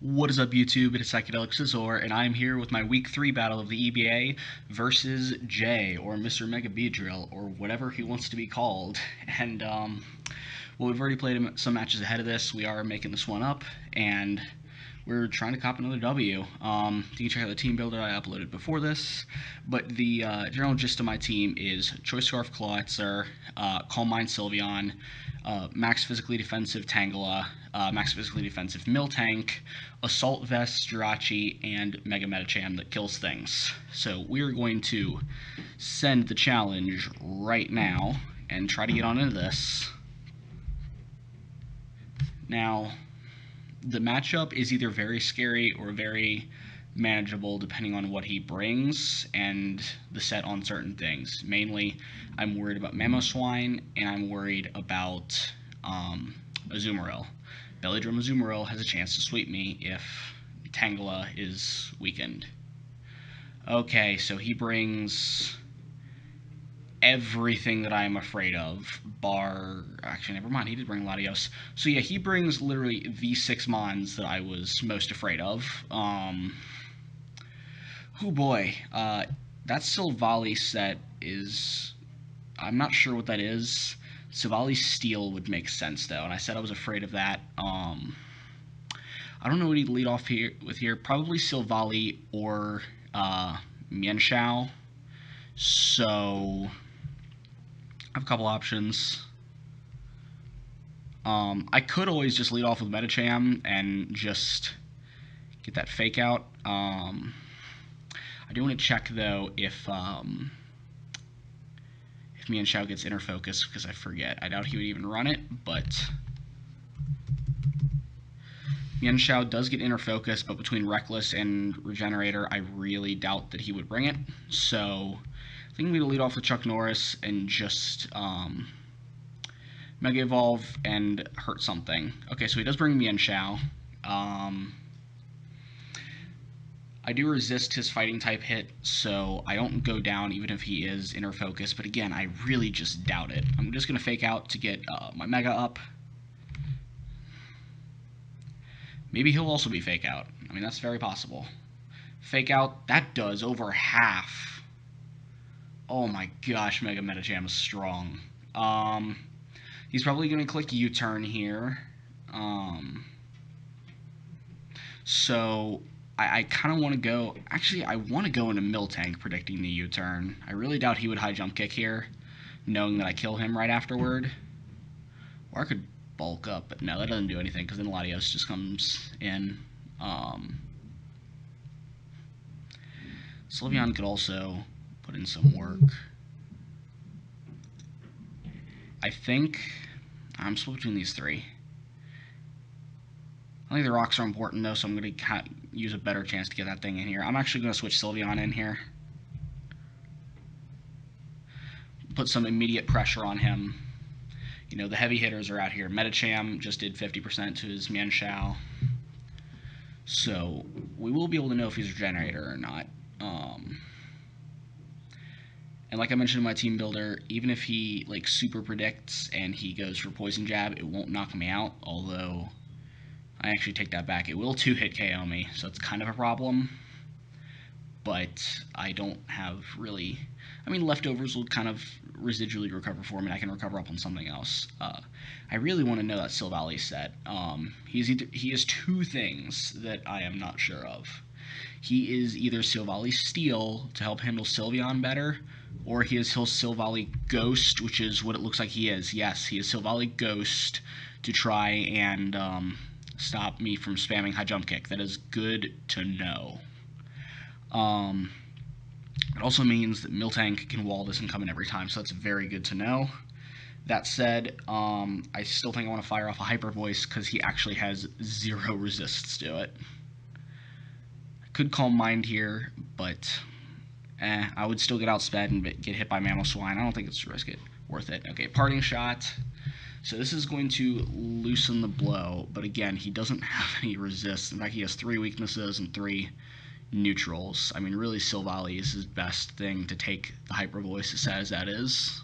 What is up, YouTube? It is Psychedelic Scizor, and I'm here with my Week 3 battle of the EBA versus Jay, or Mr. Mega Beedrill, or whatever he wants to be called. And, well, we've already played some matches ahead of this. We are making this one up, and we're trying to cop another W. You can check out the team builder I uploaded before this, but the general gist of my team is Choice Scarf Clawitzer, Calm Mind Sylveon, Max Physically Defensive Tangela, Max Physically Defensive Miltank, Assault Vest Jirachi, and Mega Medicham that kills things. So we are going to send the challenge right now and try to get on into this. Now, the matchup is either very scary or very manageable depending on what he brings and the set on certain things. Mainly, I'm worried about Mamoswine, and I'm worried about Azumarill. Bellydrum Azumarill has a chance to sweep me if Tangela is weakened. Okay, so he brings everything that I am afraid of, actually, never mind, he did bring Latios. So yeah, he brings literally the 6 Mons that I was most afraid of. Oh boy, that Silvally set is, I'm not sure what that is. Silvally Steel would make sense though, and I said I was afraid of that. I don't know what he'd lead off with here, probably Silvally or Mienshao. So I have a couple options. I could always just lead off with Medicham and just get that fake out. I do want to check though if Mienshao gets inner focus, because I forget. I doubt he would even run it, but Mienshao does get inner focus, but between Reckless and Regenerator, I really doubt that he would bring it. So I think I'm going to lead off with Chuck Norris and just Mega Evolve and hurt something. Okay, so he does bring Mienshao. I do resist his fighting type hit, so I don't go down even if he is inner focus, but again, I really just doubt it. I'm just going to fake out to get my Mega up. Maybe he'll also be fake out. I mean, that's very possible. Fake out, that does over half. Oh my gosh, Mega Medicham is strong. He's probably going to click U-turn here. So I kind of want to go, actually I want to go into Miltank predicting the U-turn. I really doubt he would high jump kick here, knowing that I kill him right afterward. Or I could bulk up, but no, that doesn't do anything because then Latios just comes in. Sylveon could also put in some work. I think I'm split between these three. I think the rocks are important though, so I'm going to use a better chance to get that thing in here. I'm actually going to switch Sylveon in here. Put some immediate pressure on him. You know, the heavy hitters are out here. Medicham just did 50% to his Mienshao. So we will be able to know if he's a Regenerator or not. And like I mentioned in my team builder, even if he like super predicts and he goes for Poison Jab, it won't knock me out, although I actually take that back. It will 2-hit KO me, so it's kind of a problem. But I don't have really, I mean, leftovers will kind of residually recover for me, and I can recover up on something else. I really want to know that Silvally set. He has 2 things that I am not sure of. He is either Silvally Steel to help handle Sylveon better, or he is Silvally Ghost, which is what it looks like he is. Yes, he is Silvally Ghost to try and stop me from spamming high jump kick. That is good to know. It also means that Miltank can wall this and come in every time, so that's very good to know. That said, I still think I want to fire off a Hyper Voice because he actually has 0 resists to it. I could Calm Mind here, but I would still get outsped and get hit by Mamoswine. I don't think it's worth it. Okay, Parting Shot. So this is going to loosen the blow, but again, he doesn't have any resists. In fact, he has 3 weaknesses and 3 neutrals. I mean, really, Silvally is his best thing to take the Hyper Voice, as sad as that is,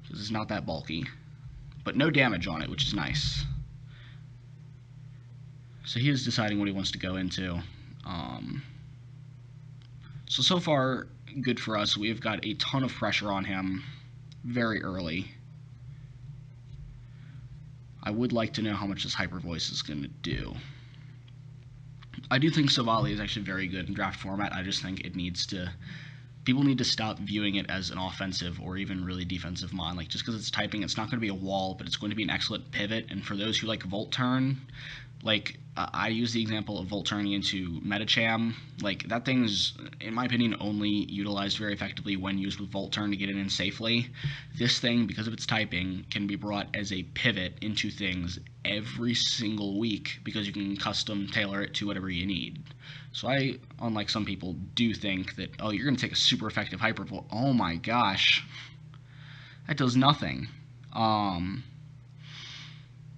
because it's not that bulky. But no damage on it, which is nice. So he is deciding what he wants to go into. So far, good for us. We've got a ton of pressure on him very early. I would like to know how much this Hyper Voice is going to do. I do think Savali is actually very good in draft format. I just think it needs to... People need to stop viewing it as an offensive or even really defensive mon. Like, just because it's typing, it's not going to be a wall, but it's going to be an excellent pivot. And for those who like Volt Turn, like, I use the example of Volt turning into Metacham. Like, that thing's, in my opinion, only utilized very effectively when used with Volt Turn to get it in safely. This thing, because of its typing, can be brought as a pivot into things every single week because you can custom tailor it to whatever you need. So I, unlike some people, do think that, oh, you're going to take a super effective Hypervolt. Oh my gosh. That does nothing.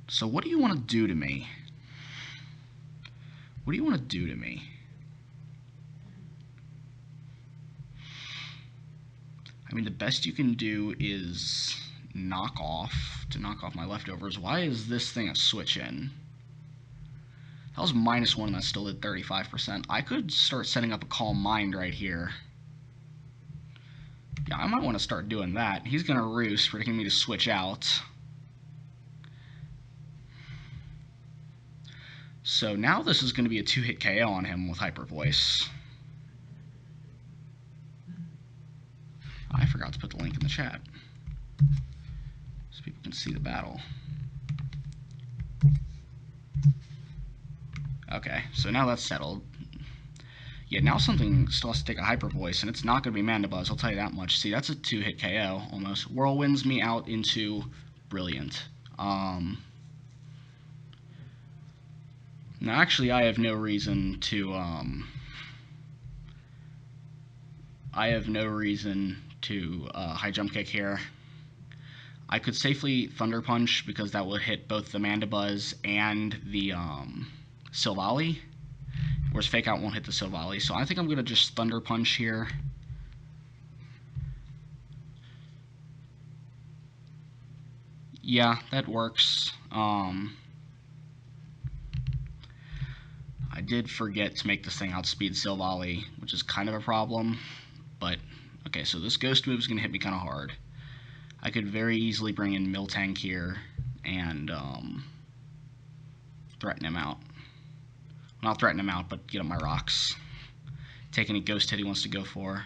So what do you want to do to me? What do you want to do to me? I mean, the best you can do is knock off my leftovers. Why is this thing a switch in? That was -1 and that still did 35%. I could start setting up a Calm Mind right here. Yeah, I might want to start doing that. He's going to roost, predicting me to switch out. So now this is going to be a 2-hit KO on him with Hyper Voice. I forgot to put the link in the chat so people can see the battle. Okay, so now that's settled. Yeah, now something still has to take a Hyper Voice, and it's not going to be Mandibuzz, I'll tell you that much. See, that's a 2-hit KO, almost. Whirlwinds me out into Brilliant. Now, actually, I have no reason to, high jump kick here. I could safely Thunder Punch because that would hit both the Mandibuzz and the, Silvally. Whereas Fake Out won't hit the Silvally. So I think I'm going to just Thunder Punch here. Yeah, that works. I did forget to make this thing outspeed Silvally, which is kind of a problem. But, okay, so this Ghost move is going to hit me kind of hard. I could very easily bring in Miltank here and threaten him out. Well, not threaten him out, but get up my rocks. Take any Ghost hit he wants to go for.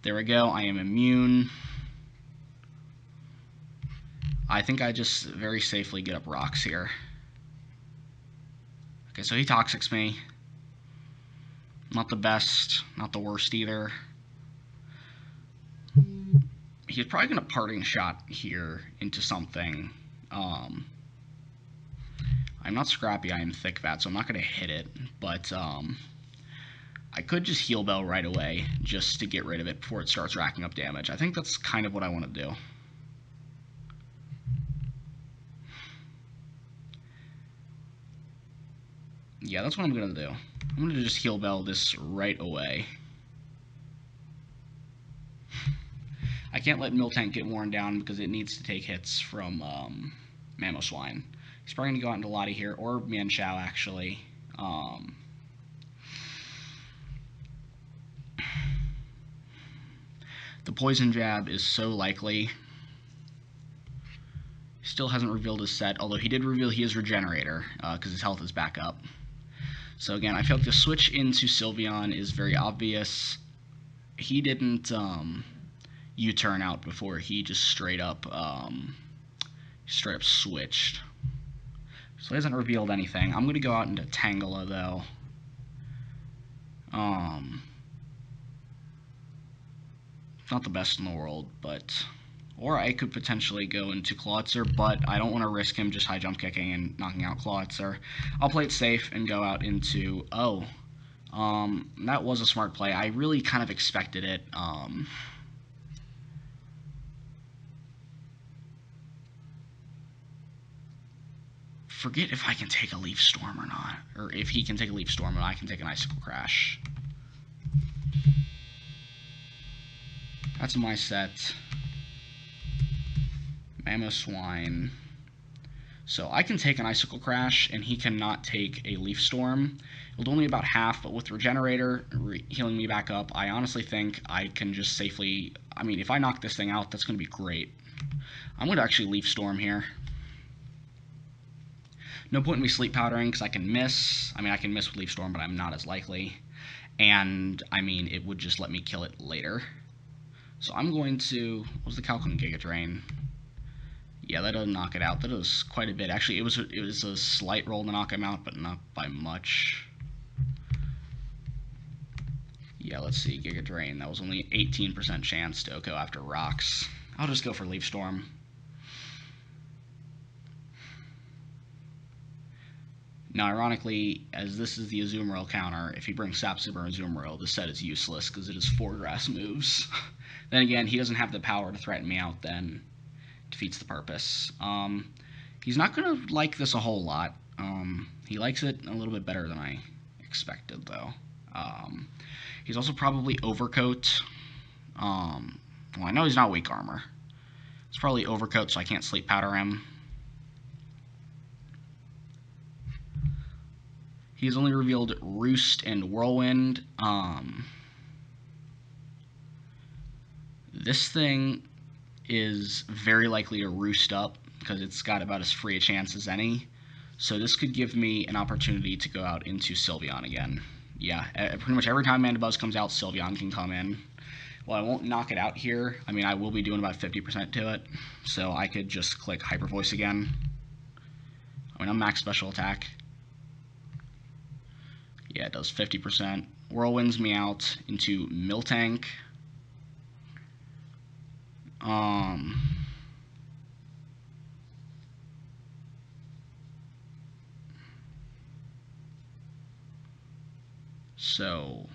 There we go, I am immune. I think I just very safely get up rocks here. Okay, so he Toxics me. Not the best, not the worst either. He's probably going to Parting Shot here into something. I'm not Scrappy, I am Thick Vat, so I'm not going to hit it. But I could just Heal Bell right away just to get rid of it before it starts racking up damage. I think that's kind of what I want to do. Yeah, that's what I'm going to do. I'm going to just Heal Bell this right away. I can't let Miltank get worn down because it needs to take hits from Mamoswine. He's probably going to go out into Lottie here, or Mienshao, actually. The Poison Jab is so likely. He still hasn't revealed his set, although he did reveal he is Regenerator, because his health is back up. So again, I feel like the switch into Sylveon is very obvious. He didn't U-turn out before, he just straight up switched. So he hasn't revealed anything. I'm going to go out into Tangela, though. Not the best in the world, but... Or I could potentially go into Clawitzer, but I don't want to risk him just high jump kicking and knocking out Clawitzer. I'll play it safe and go out into... Oh. That was a smart play. I really kind of expected it. Forget if I can take a Leaf Storm or not. Or if he can take a Leaf Storm and I can take an Icicle Crash. That's my set. Mamoswine. So I can take an Icicle Crash, and he cannot take a Leaf Storm. It'll do only about half, but with Regenerator healing me back up, I honestly think I can just safely... I mean, if I knock this thing out, that's going to be great. I'm going to actually Leaf Storm here. No point in me Sleep Powdering, because I can miss. I mean, I can miss with Leaf Storm, but I'm not as likely. And, I mean, it would just let me kill it later. So I'm going to... What was the calc on Giga Drain? Yeah, that doesn't knock it out. That does quite a bit. Actually, it was a slight roll to knock him out, but not by much. Yeah, let's see. Giga Drain. That was only 18% chance to go after rocks. I'll just go for Leaf Storm. Now, ironically, as this is the Azumarill counter, if he brings Sap Super and Azumarill, the set is useless because it is 4 grass moves. Then again, he doesn't have the power to threaten me out then. Defeats the purpose. He's not going to like this a whole lot. He likes it a little bit better than I expected, though. He's also probably Overcoat. Well, I know he's not Weak Armor. It's probably Overcoat, so I can't Sleep Powder him. He's only revealed Roost and Whirlwind. This thing is very likely to roost up because it's got about as free a chance as any. So this could give me an opportunity to go out into Sylveon again. Yeah, pretty much every time Mandibuzz comes out, Sylveon can come in. Well, I won't knock it out here. I mean, I will be doing about 50% to it. So I could just click Hyper Voice again. I mean, I'm max special attack. Yeah, it does 50%. Whirlwinds me out into Miltank. So,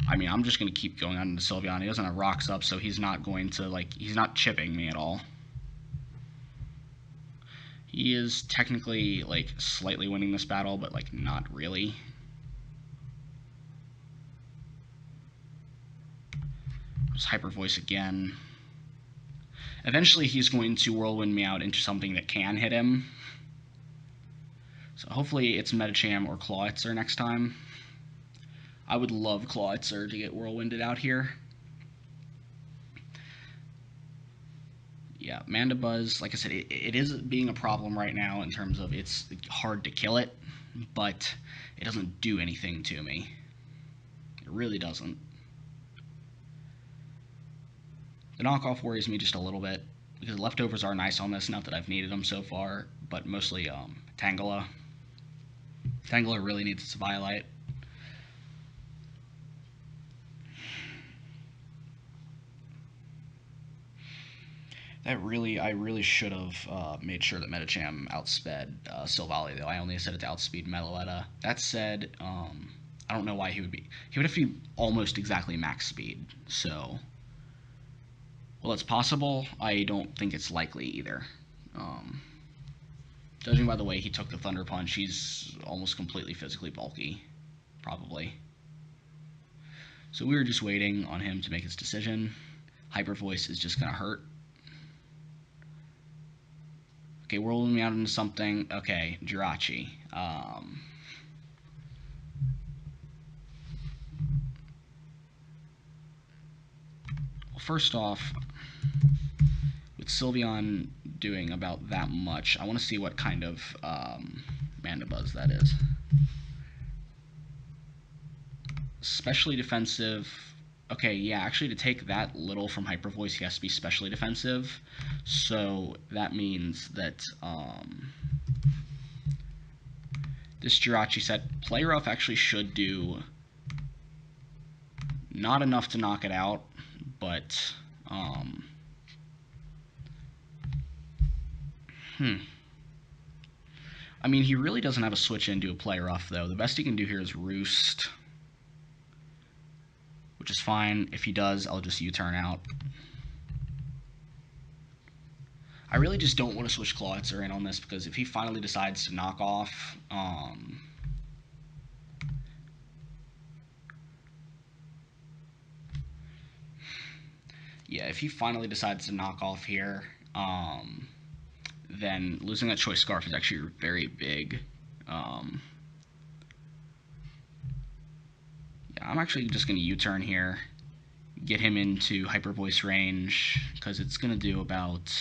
I mean, I'm just going to keep going on into Sylveon. He doesn't have rocks up, so he's not going to, like, he's not chipping me at all. He is technically, like, slightly winning this battle, but, like, not really. Just Hyper Voice again. Eventually, he's going to Whirlwind me out into something that can hit him. So hopefully it's Medicham or Clawitzer next time. I would love Clawitzer to get Whirlwinded out here. Yeah, Mandibuzz, like I said, it is being a problem right now in terms of it's hard to kill it, but it doesn't do anything to me. It really doesn't. The knockoff worries me just a little bit, because leftovers are nice on this, not that I've needed them so far, but mostly Tangela. Tangela really needs its Violite. I really should have made sure that Medicham outsped Silvally, though. I only set it to outspeed Meloetta. That said, I don't know why he would have to be almost exactly max speed, so... Well, it's possible. I don't think it's likely either. Judging by the way he took the Thunder Punch, he's almost completely physically bulky, probably. So we were just waiting on him to make his decision. Hyper Voice is just going to hurt. Okay, rolling me out into something. Okay, Jirachi. Well, first off, with Sylveon doing about that much, I want to see what kind of Mandibuzz that is. Specially defensive. Okay, yeah, actually to take that little from Hyper Voice, he has to be specially defensive. So that means that this Jirachi set, Play Rough actually should do not enough to knock it out, but I mean, he really doesn't have a switch into a Play Rough, though. The best he can do here is Roost, which is fine. If he does, I'll just U-turn out. I really just don't want to switch Clawitzer in on this, because if he finally decides to knock off, yeah, if he finally decides to knock off here, then losing that choice scarf is actually very big. Yeah, I'm actually just going to U-turn here, get him into hyper voice range, because it's going to do about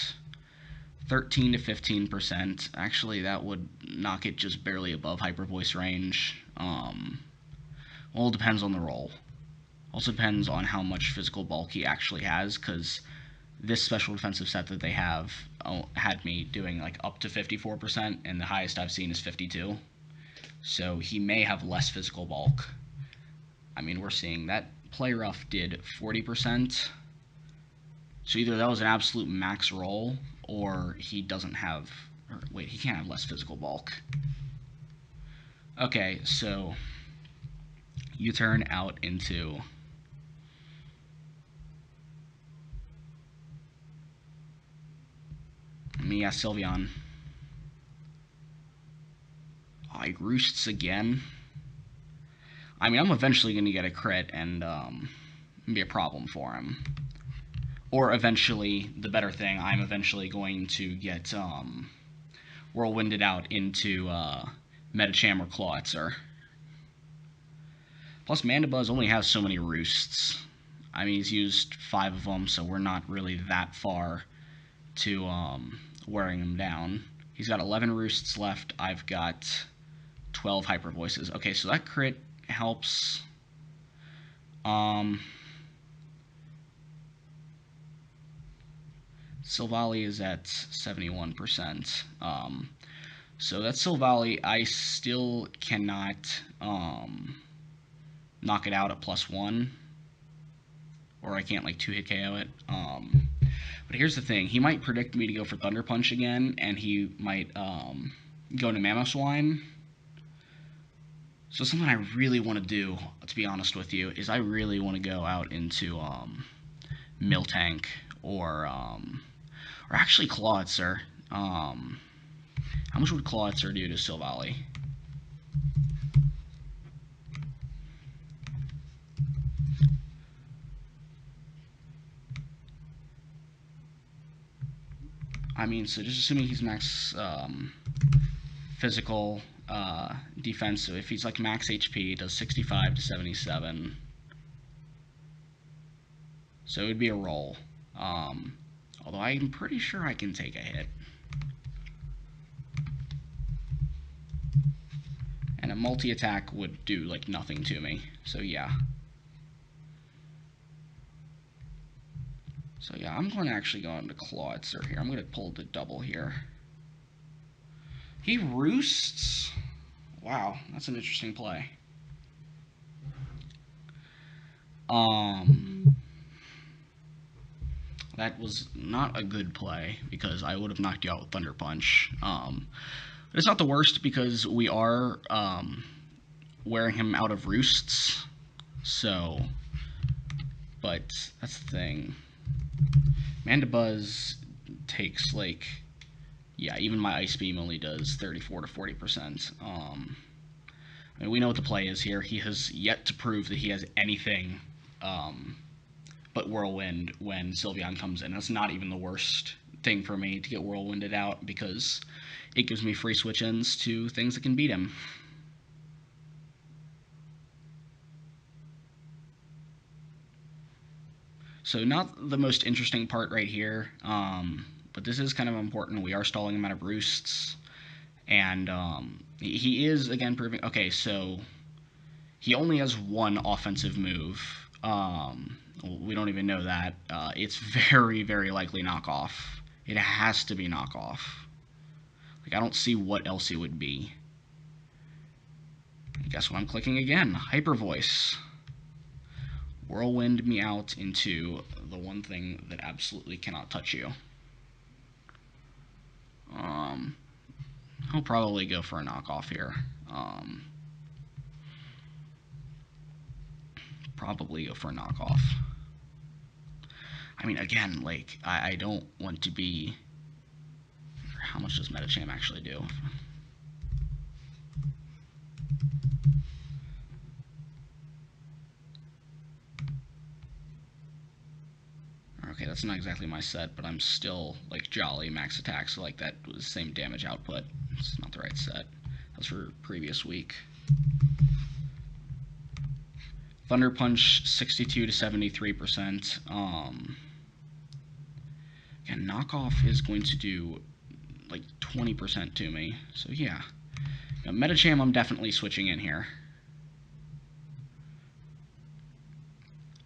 13 to 15%. Actually, that would knock it just barely above hyper voice range. Well, it depends on the role. Also depends on how much physical bulk he actually has, because this special defensive set that they have had me doing like up to 54%, and the highest I've seen is 52. So he may have less physical bulk. I mean, we're seeing that play rough did 40%. So either that was an absolute max roll, or he doesn't have, or wait, he can't have less physical bulk. Okay, so you turn out into Mia Sylveon. Oh, he roosts again. I mean, I'm eventually going to get a crit and be a problem for him. Or eventually, the better thing, I'm eventually going to get Whirlwinded out into Medicham or Clawitzer. Plus, Mandibuzz only has so many roosts. I mean, he's used 5 of them, so we're not really that far to wearing him down. He's got 11 roosts left. I've got 12 hyper voices. Okay, so that crit helps. Silvally is at 71%. So that's Silvally. I still cannot knock it out at +1. Or I can't like 2-hit KO it. But here's the thing. He might predict me to go for Thunder Punch again, and he might go into Mamoswine. So something I really want to do, to be honest with you, is I really want to go out into Miltank or actually Clawitzer. How much would Clawitzer do to Silvally? I mean, so just assuming he's max physical defense, so if he's like max HP, it does 65 to 77. So it would be a roll. Although I'm pretty sure I can take a hit. And a multi-attack would do like nothing to me. So yeah. So yeah, I'm going to actually go into Clawitzer here. I'm going to pull the double here. He roosts. Wow, that's an interesting play. That was not a good play because I would have knocked you out with Thunder Punch. It's not the worst because we are wearing him out of roosts. So, but that's the thing. Mandibuzz takes like, yeah, even my Ice Beam only does 34 to 40%. I mean, we know what the play is here. He has yet to prove that he has anything but Whirlwind when Sylveon comes in. That's not even the worst thing for me to get Whirlwinded out because it gives me free switch-ins to things that can beat him. So not the most interesting part right here, but this is kind of important. We are stalling him out of roosts, and he is, again, proving... Okay, so he only has one offensive move. We don't even know that. It's very, very likely knockoff. It has to be knockoff. Like, I don't see what else it would be. Guess what I'm clicking again? Hyper Voice. Whirlwind me out into the one thing that absolutely cannot touch you. I'll probably go for a knockoff here. Probably go for a knockoff. I mean, again, like, I don't want to be... How much does Medicham actually do? Okay, that's that's not exactly my set, but I'm still like jolly max attack, so like that was the same damage output. It's not the right set. That's for previous week. Thunder Punch 62 to 73%. Again, knockoff is going to do like 20% to me. So yeah, now, Metacham I'm definitely switching in here.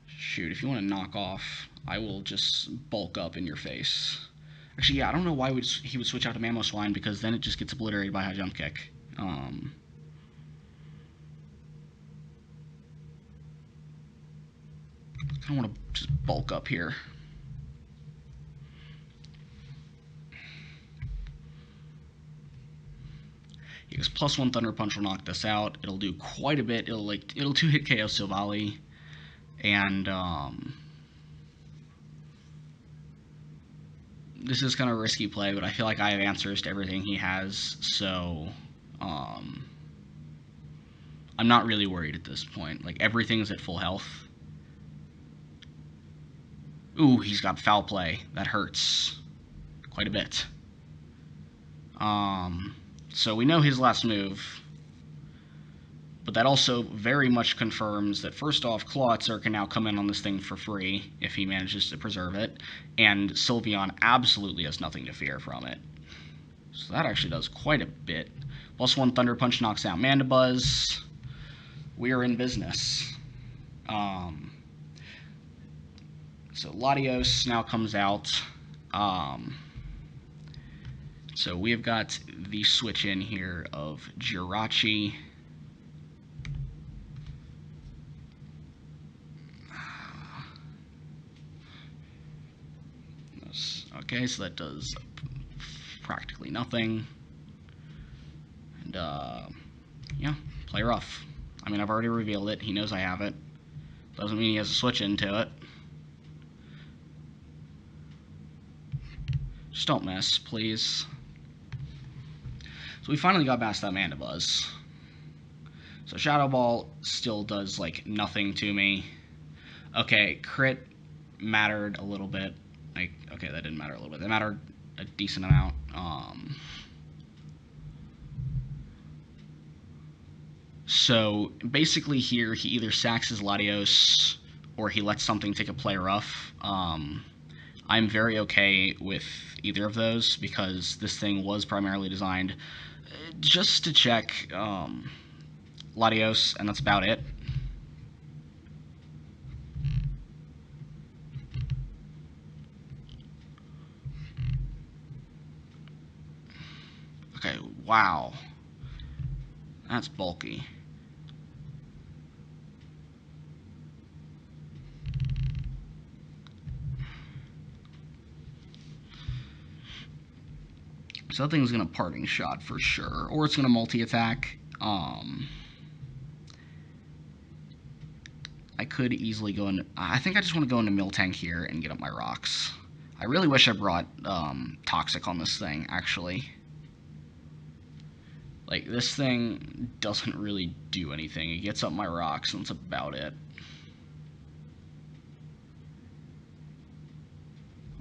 Shoot, if you want to knock off, I will just bulk up in your face. Actually, yeah, I don't know why he would switch out to Mamoswine, because then it just gets obliterated by High Jump Kick. I kind of want to just bulk up here. Because +1 Thunder Punch will knock this out. It'll do quite a bit. It'll 2-hit KO Silvally, and this is kind of a risky play, but I feel like I have answers to everything he has, so I'm not really worried at this point. Like, everything's at full health. Ooh, he's got foul play. That hurts quite a bit. So we know his last move, but that also very much confirms that, first off, Clawitzer can now come in on this thing for free if he manages to preserve it, and Sylveon absolutely has nothing to fear from it. So that actually does quite a bit. +1 Thunder Punch knocks out Mandibuzz. We are in business. So Latios now comes out. So we have got the switch in here of Jirachi. Okay, so that does practically nothing. And, yeah, play rough. I mean, I've already revealed it. He knows I have it. Doesn't mean he has to switch into it. Just don't miss, please. So we finally got past that Mandibuzz. So Shadow Ball still does, like, nothing to me. Okay, crit mattered a little bit. Like, okay, that didn't matter a little bit. That mattered a decent amount. So basically here, he either sacks his Latios or he lets something take a play rough. I'm very okay with either of those, because this thing was primarily designed just to check Latios, and that's about it. Okay, wow. That's bulky. So that thing's going to Parting Shot for sure, or it's going to multi-attack. I could easily go into... I think I just want to go into Miltank here and get up my rocks. I really wish I brought Toxic on this thing, actually. Like, this thing doesn't really do anything. It gets up my rocks, and that's about it.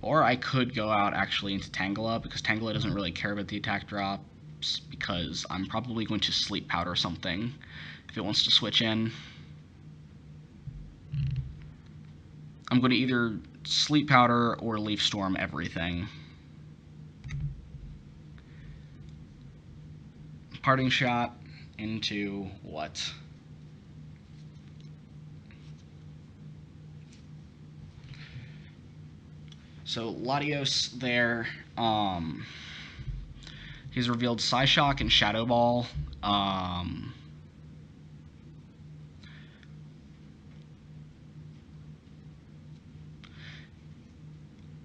Or I could go out actually into Tangela, because Tangela doesn't really care about the attack drops, because I'm probably going to Sleep Powder something if it wants to switch in. I'm going to either Sleep Powder or Leaf Storm everything. Parting Shot into what? So Latios there, he's revealed Psyshock and Shadow Ball.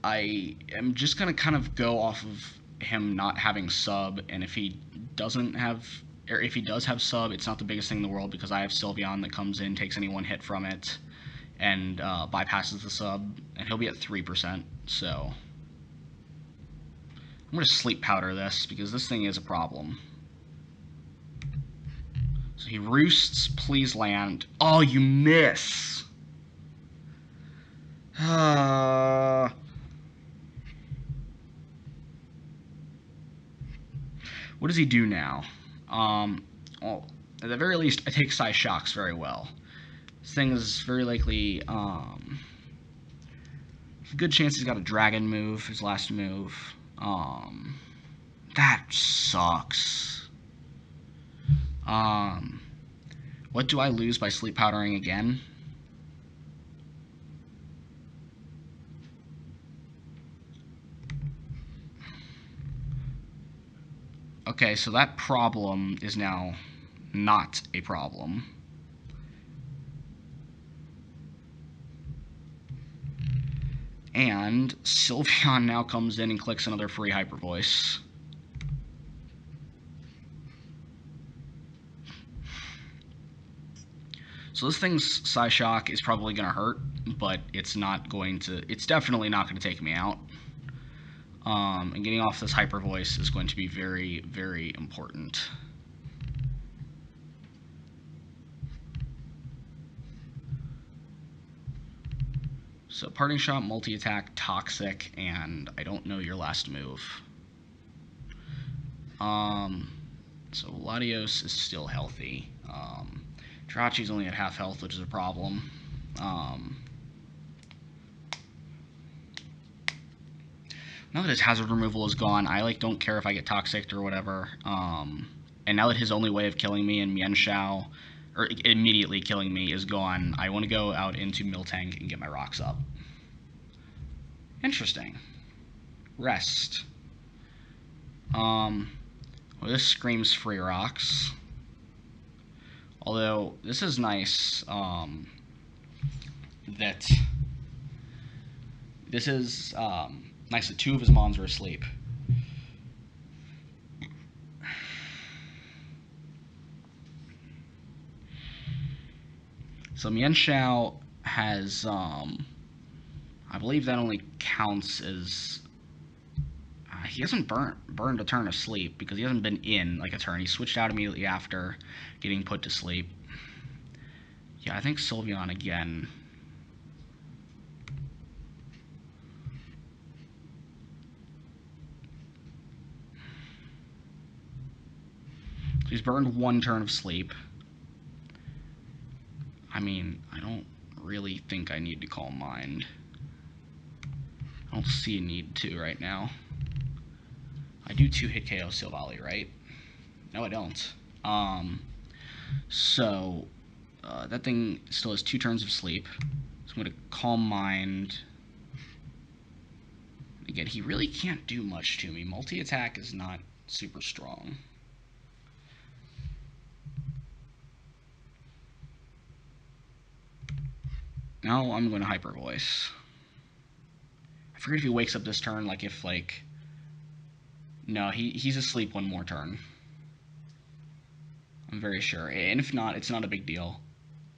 I am just gonna kind of go off of him not having sub, and if he doesn't have, or if he does have sub, it's not the biggest thing in the world, because I have Sylveon that comes in, takes any one hit from it, and bypasses the sub, and he'll be at 3%, so I'm going to Sleep Powder this, because this thing is a problem. So he roosts, please land. Oh, you miss! What does he do now? Well, at the very least, I take Psy Shocks very well. This thing is very likely, good chance he's got a dragon move, his last move. That sucks. What do I lose by sleep powdering again? Okay, so that problem is now not a problem. And Sylveon now comes in and clicks another free Hyper Voice. So this thing's Psyshock is probably going to hurt, but it's not going to... It's definitely not going to take me out. And getting off this Hyper Voice is going to be very, very important. So Parting Shot, Multi-Attack, Toxic, and I don't know your last move. So Latios is still healthy. Jirachi's only at half health, which is a problem. Now that his hazard removal is gone, I don't care if I get Toxic or whatever. And now that his only way of killing me in Mienshao, or immediately killing me, is gone, I want to go out into Miltank and get my rocks up. Interesting. Rest. Well, this screams free rocks. Although, this is nice, that this is, nice that two of his mons are asleep. So Mienshao has, I believe that only counts as, he hasn't burned a turn of sleep because he hasn't been in like a turn. He switched out immediately after getting put to sleep. Yeah, I think Sylveon again. So he's burned one turn of sleep. I mean, I don't really think I need to Calm Mind. I don't see a need to right now. I do 2-hit KO Silvally, right? No, I don't. So, that thing still has 2 turns of sleep. So I'm going to Calm Mind. Again, he really can't do much to me. Multi-attack is not super strong. Now I'm going to Hyper Voice. I forget if he wakes up this turn, like if, like... No, he's asleep one more turn. I'm very sure. And if not, it's not a big deal.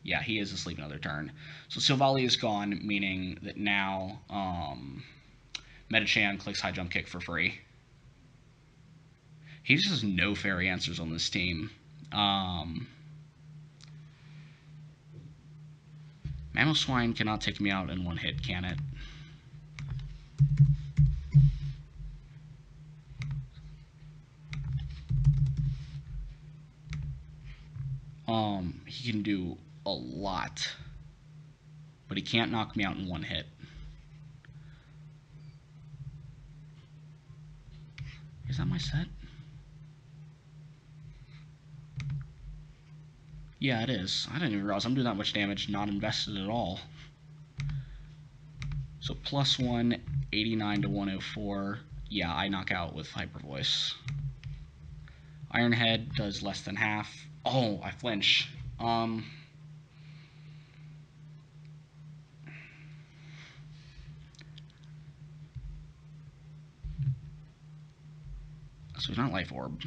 Yeah, he is asleep another turn. So Silvally is gone, meaning that now Metachan clicks High Jump Kick for free. He just has no fairy answers on this team. Mamoswine cannot take me out in one hit, can it? He can do a lot, but he can't knock me out in one hit. Is that my set? Yeah, it is. I didn't even realize I'm doing that much damage not invested at all. So +1, 89 to 104. Yeah, I knock out with Hyper Voice. Iron Head does less than half. Oh, I flinch. So he's not Life Orb.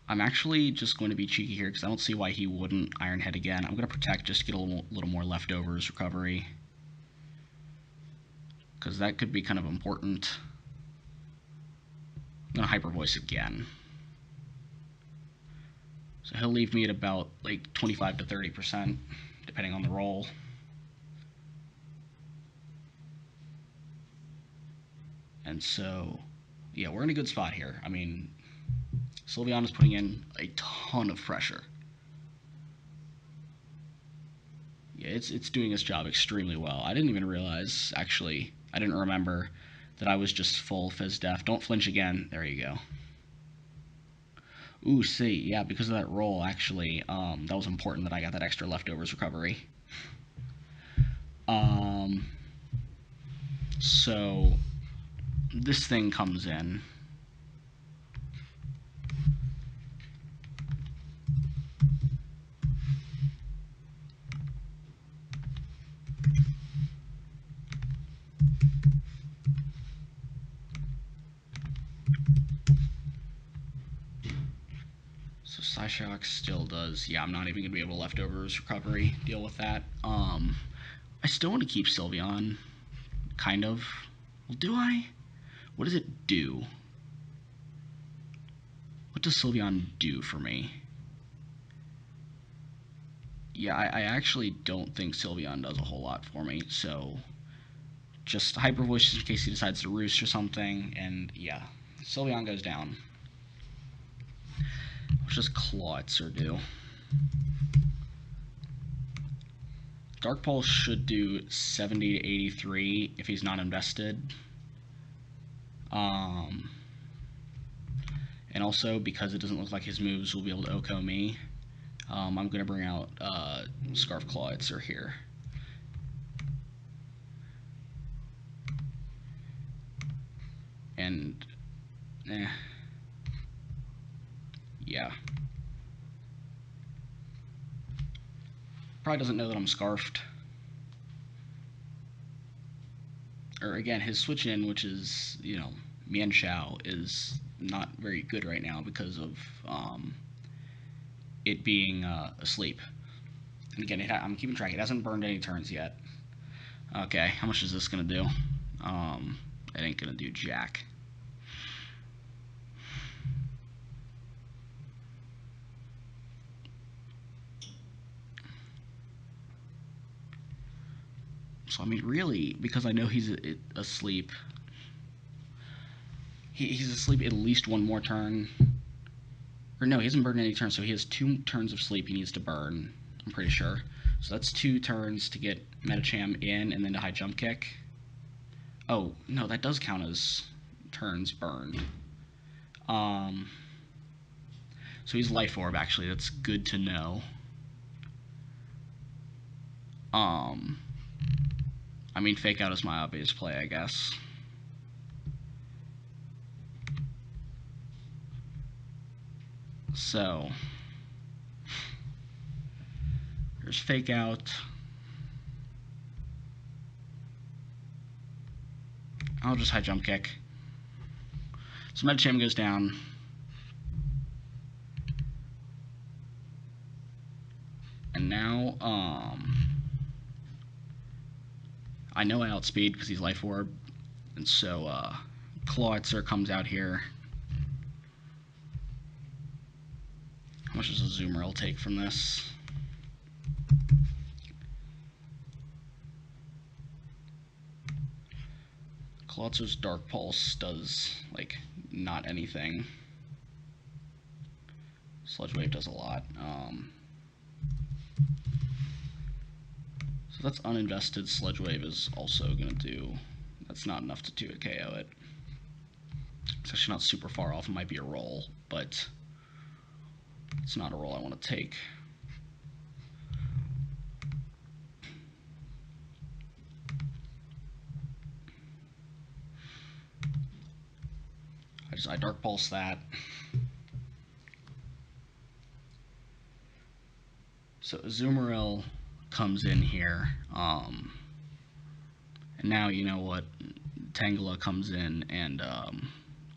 I'm actually just going to be cheeky here because I don't see why he wouldn't Iron Head again. I'm going to Protect just to get a little more leftovers recovery. Because that could be kind of important. I'm going to Hyper Voice again. So he'll leave me at about like 25 to 30%, depending on the roll. And so, yeah, we're in a good spot here. I mean, Sylveon is putting in a ton of pressure. Yeah, it's doing its job extremely well. I didn't even realize, actually, I didn't remember that I was just full Fizz Def. Don't flinch again. There you go. Ooh, see, yeah, because of that roll, actually, that was important that I got that extra leftovers recovery. So this thing comes in. So Psyshock still does. Yeah, I'm not even gonna be able to leftovers recovery deal with that. I still want to keep Sylveon, kind of. Well, do I? What does it do? What does Sylveon do for me? Yeah, I actually don't think Sylveon does a whole lot for me, so just Hyper Voice in case he decides to roost or something, and yeah, Sylveon goes down. What does Clawitzer do? Dark Pulse should do 70 to 83 if he's not invested. And also, because it doesn't look like his moves will be able to OHKO me, I'm going to bring out Scarf Clawitzer here. And, yeah. Probably doesn't know that I'm Scarfed. Or again, his switch in, which is, you know, Mian Shao, is not very good right now because of it being asleep. And again, I'm keeping track. It hasn't burned any turns yet. Okay, how much is this gonna do? It ain't gonna do jack. So I mean, really, because I know he's asleep. He's asleep at least one more turn. Or no, he hasn't burned any turns, so he has 2 turns of sleep he needs to burn, I'm pretty sure. So that's 2 turns to get Medicham in and then to high jump kick. Oh, no, that does count as turns burned. So he's Life Orb, actually. That's good to know. I mean, Fake Out is my obvious play, I guess. So, there's Fake Out. I'll just high jump kick. So Medicham goes down. And now, I know I outspeed because he's Life Orb. And so, Clawitzer comes out here. How much does a Zoomer take from this? Clawitzer's Dark Pulse does, like, not anything. Sludge Wave does a lot. So that's uninvested. Sludge Wave is also going to do... That's not enough to 2-hit KO it. It's actually not super far off. It might be a roll, but it's not a roll I want to take. I Dark Pulse that. So Azumarill comes in here, and now you know what, Tangela comes in and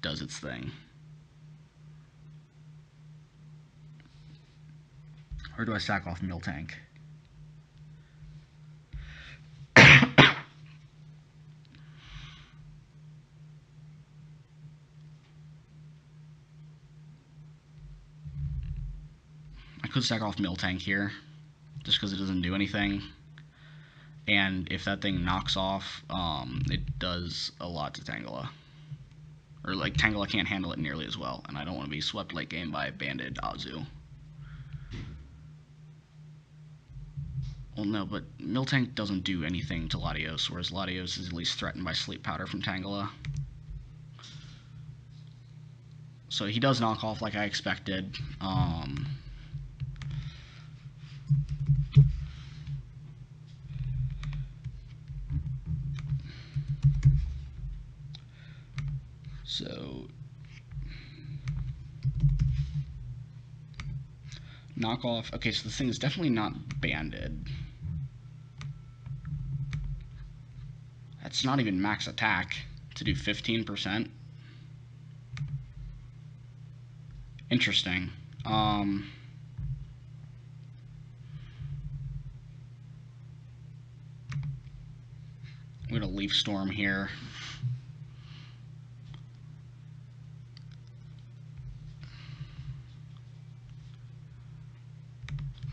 does its thing. Or do I sack off Miltank? I could sack off Miltank here, just because it doesn't do anything. And if that thing knocks off, it does a lot to Tangela. Or, like, Tangela can't handle it nearly as well, and I don't want to be swept late game by Banded Azu. Well, no, but Miltank doesn't do anything to Latios, whereas Latios is at least threatened by Sleep Powder from Tangela. So he does knock off like I expected. So knock off. Okay, so this thing is definitely not banded. That's not even max attack to do 15%. Interesting. I'm gonna Leaf Storm here.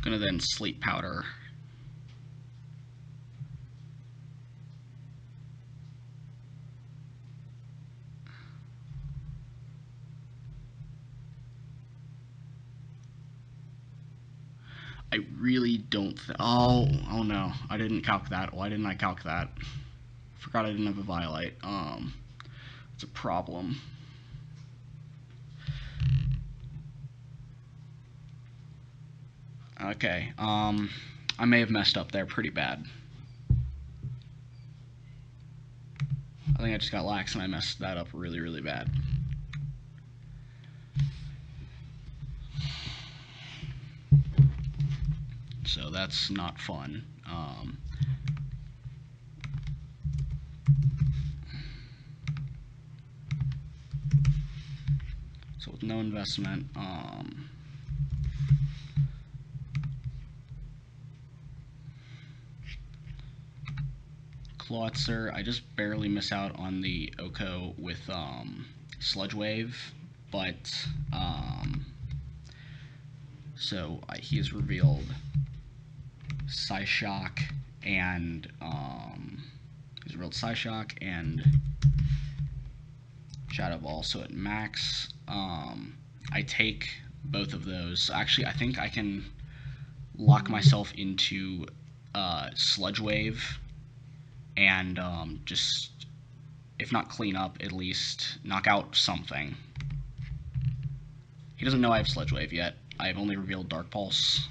Gonna then Sleep Powder. I really don't. Oh no! I didn't calc that. Why didn't I calc that? Forgot I didn't have a Violite. It's a problem. Okay. I may have messed up there pretty bad. I think I just got lax and I messed that up really, really bad. So that's not fun. So with no investment, Clawitzer, I just barely miss out on the Oko with Sludge Wave, but so he has revealed Psyshock and he's revealed Psyshock and Shadow Ball. So at max, I take both of those. So actually, I think I can lock myself into Sludge Wave and just, if not clean up, at least knock out something. He doesn't know I have Sludge Wave yet. I've only revealed Dark Pulse.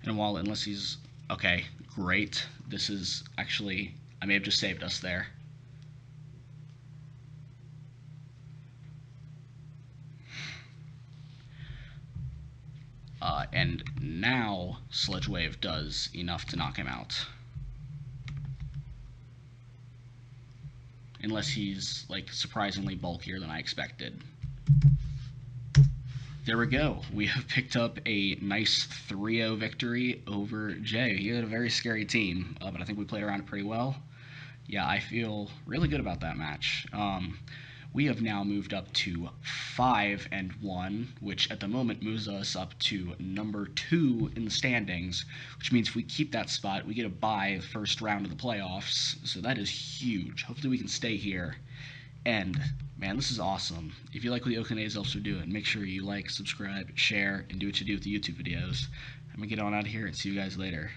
And while, unless he's... Okay, great. This is actually... I may have just saved us there. And now Sludge Wave does enough to knock him out. Unless he's, like, surprisingly bulkier than I expected. There we go. We have picked up a nice 3-0 victory over Jay. He had a very scary team, but I think we played around it pretty well. Yeah, I feel really good about that match. We have now moved up to 5-1, which at the moment moves us up to number 2 in the standings, which means if we keep that spot, we get a bye the first round of the playoffs. So that is huge. Hopefully we can stay here. And, man, this is awesome. If you like what the Okanes Elves are doing, make sure you like, subscribe, share, and do what you do with the YouTube videos. I'm going to get on out of here and see you guys later.